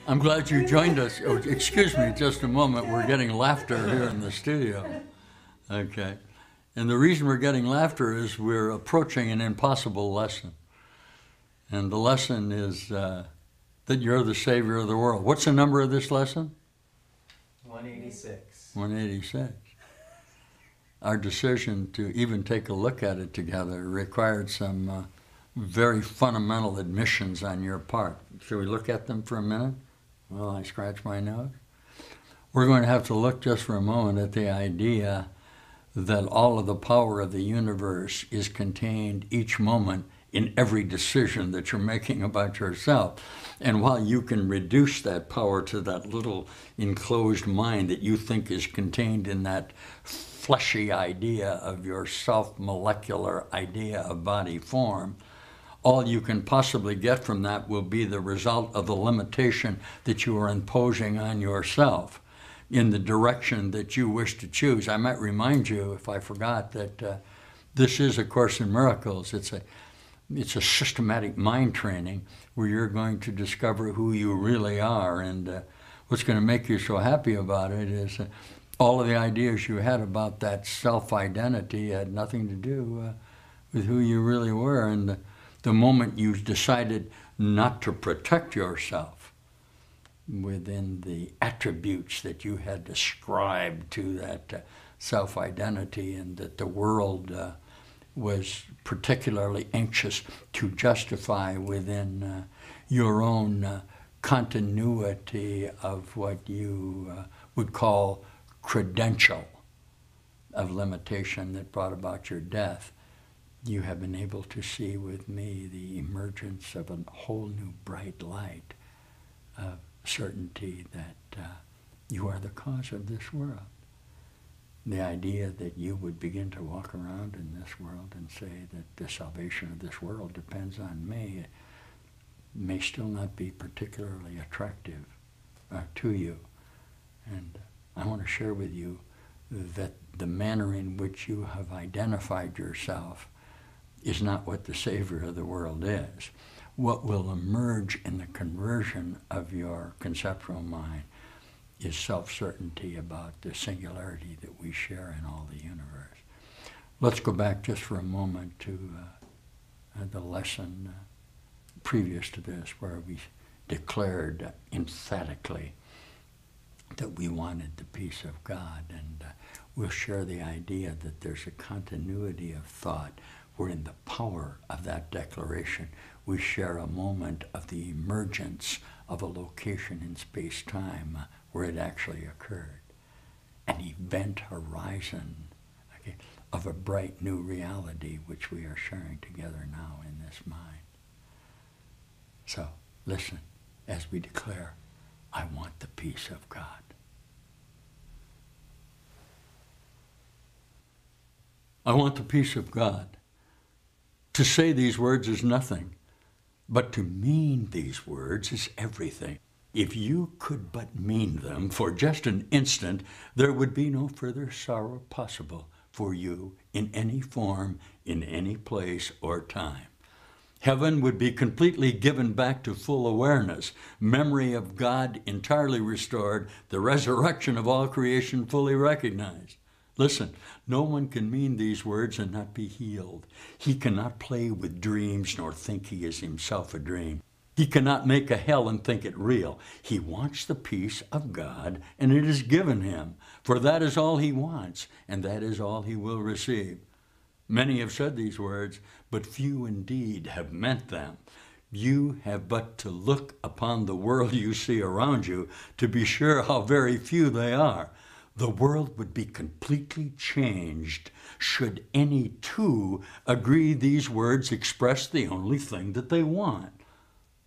I'm glad you joined us. Oh, excuse me just a moment. We're getting laughter here in the studio. Okay. And the reason we're getting laughter is we're approaching an impossible lesson. And the lesson is that you're the Savior of the world. What's the number of this lesson? 186. 186. Our decision to even take a look at it together required some very fundamental admissions on your part. Should we look at them for a minute? Well, I scratch my nose. We're going to have to look just for a moment at the idea that all of the power of the universe is contained each moment in every decision that you're making about yourself. And while you can reduce that power to that little enclosed mind that you think is contained in that fleshy idea of your self-molecular idea of body form, all you can possibly get from that will be the result of the limitation that you are imposing on yourself in the direction that you wish to choose. I might remind you, if I forgot, that this is A Course in Miracles. It's a systematic mind training where you're going to discover who you really are. And what's going to make you so happy about it is all of the ideas you had about that self-identity had nothing to do with who you really were. And the moment you decided not to protect yourself within the attributes that you had ascribed to that self-identity, and that the world was particularly anxious to justify within your own continuity of what you would call credential of limitation that brought about your death, you have been able to see with me the emergence of a whole new bright light of certainty that you are the cause of this world. The idea that you would begin to walk around in this world and say that the salvation of this world depends on me may still not be particularly attractive to you. And I want to share with you that the manner in which you have identified yourself is not what the Savior of the world is. What will emerge in the conversion of your conceptual mind is self-certainty about the singularity that we share in all the universe. Let's go back just for a moment to the lesson previous to this, where we declared emphatically that we wanted the peace of God, and we'll share the idea that there's a continuity of thought where in the power of that declaration we share a moment of the emergence of a location in space-time where it actually occurred, an event horizon, okay, of a bright new reality which we are sharing together now in this mind. So listen as we declare, I want the peace of God. I want the peace of God. To say these words is nothing, but to mean these words is everything. If you could but mean them for just an instant, there would be no further sorrow possible for you in any form, in any place or time. Heaven would be completely given back to full awareness, memory of God entirely restored, the resurrection of all creation fully recognized. Listen, no one can mean these words and not be healed. He cannot play with dreams nor think he is himself a dream. He cannot make a hell and think it real. He wants the peace of God, and it is given him, for that is all he wants, and that is all he will receive. Many have said these words, but few indeed have meant them. You have but to look upon the world you see around you to be sure how very few they are. The world would be completely changed should any two agree these words express the only thing that they want.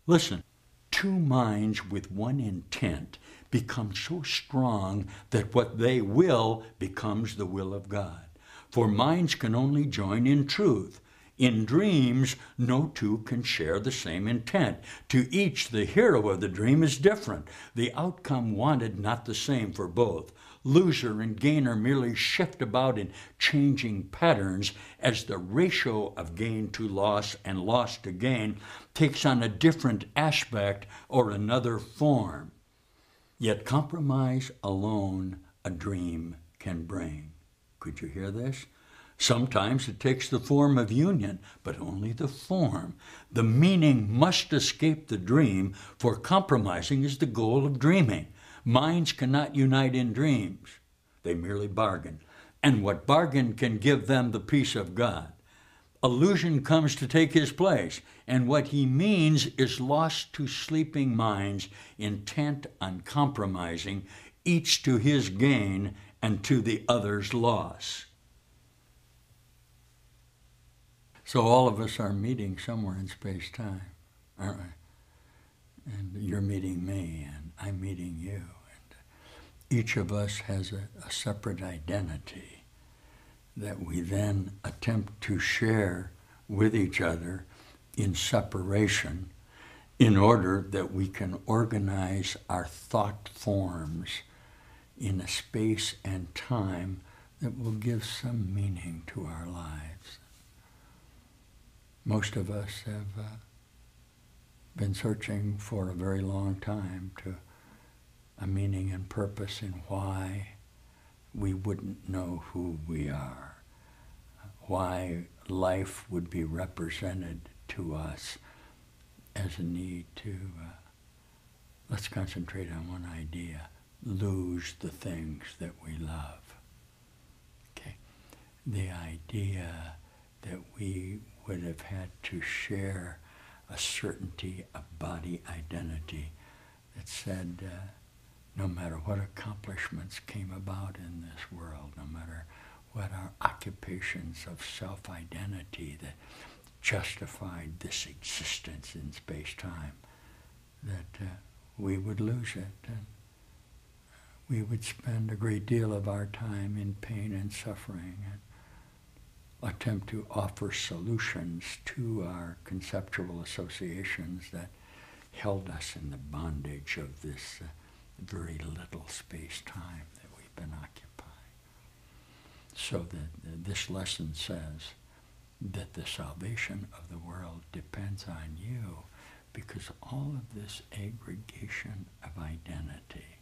Listen, two minds with one intent become so strong that what they will becomes the will of God. For minds can only join in truth. In dreams, no two can share the same intent. To each, the hero of the dream is different. The outcome wanted not the same for both. Loser and gainer merely shift about in changing patterns as the ratio of gain to loss and loss to gain takes on a different aspect or another form. Yet compromise alone a dream can bring. Could you hear this? Sometimes it takes the form of union, but only the form. The meaning must escape the dream, for compromising is the goal of dreaming. Minds cannot unite in dreams. They merely bargain. And what bargain can give them the peace of God? Illusion comes to take his place, and what he means is lost to sleeping minds intent on compromising, each to his gain and to the other's loss. So all of us are meeting somewhere in space-time, aren't we? And you're meeting me, and I'm meeting you. And each of us has a separate identity that we then attempt to share with each other in separation in order that we can organize our thought forms in a space and time that will give some meaning to our lives. Most of us have been searching for a very long time to a meaning and purpose in why we wouldn't know who we are, why life would be represented to us as a need to, let's concentrate on one idea, lose the things that we love. Okay, the idea that we would have had to share a certainty of body identity that said no matter what accomplishments came about in this world, no matter what our occupations of self-identity that justified this existence in space-time, that we would lose it, and we would spend a great deal of our time in pain and suffering and attempt to offer solutions to our conceptual associations that held us in the bondage of this very little space-time that we've been occupying. So that this lesson says that the salvation of the world depends on you, because all of this aggregation of identity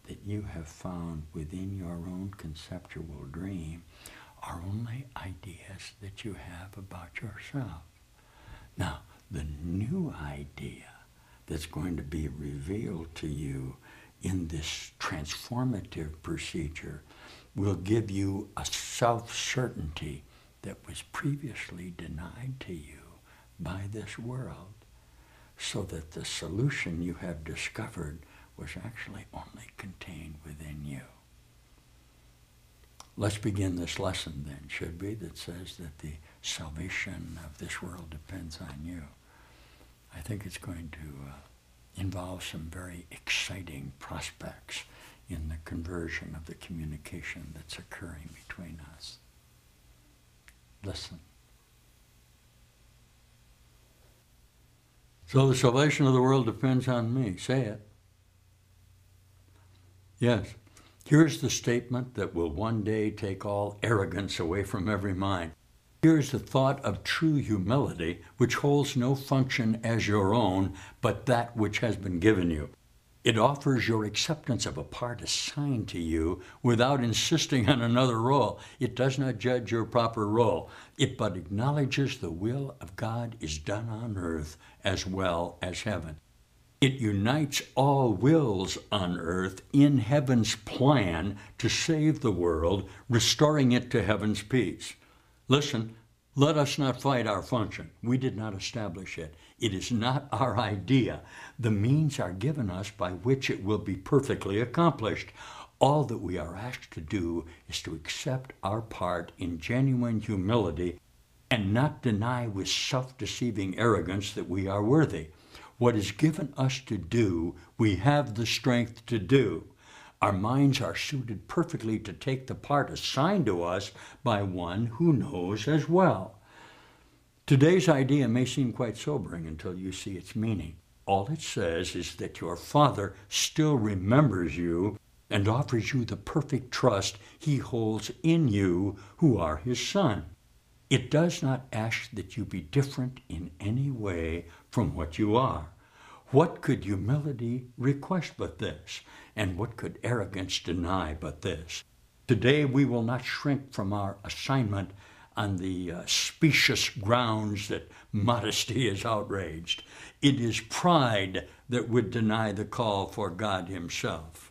that you have found within your own conceptual dream are only ideas that you have about yourself. Now, the new idea that's going to be revealed to you in this transformative procedure will give you a self-certainty that was previously denied to you by this world, so that the solution you have discovered was actually only contained within you. Let's begin this lesson then, should we, that says that the salvation of this world depends on you. I think it's going to involve some very exciting prospects in the conversion of the communication that's occurring between us. Listen. So the salvation of the world depends on me. Say it. Yes. Here's the statement that will one day take all arrogance away from every mind. Here's the thought of true humility, which holds no function as your own, but that which has been given you. It offers your acceptance of a part assigned to you without insisting on another role. It does not judge your proper role. It but acknowledges the will of God is done on earth as well as heaven. It unites all wills on earth in heaven's plan to save the world, restoring it to heaven's peace. Listen, let us not fight our function. We did not establish it. It is not our idea. The means are given us by which it will be perfectly accomplished. All that we are asked to do is to accept our part in genuine humility and not deny with self-deceiving arrogance that we are worthy. What is given us to do, we have the strength to do. Our minds are suited perfectly to take the part assigned to us by one who knows as well. Today's idea may seem quite sobering until you see its meaning. All it says is that your Father still remembers you and offers you the perfect trust he holds in you who are his son. It does not ask that you be different in any way from what you are. What could humility request but this? And what could arrogance deny but this? Today we will not shrink from our assignment on the specious grounds that modesty is outraged. It is pride that would deny the call for God himself.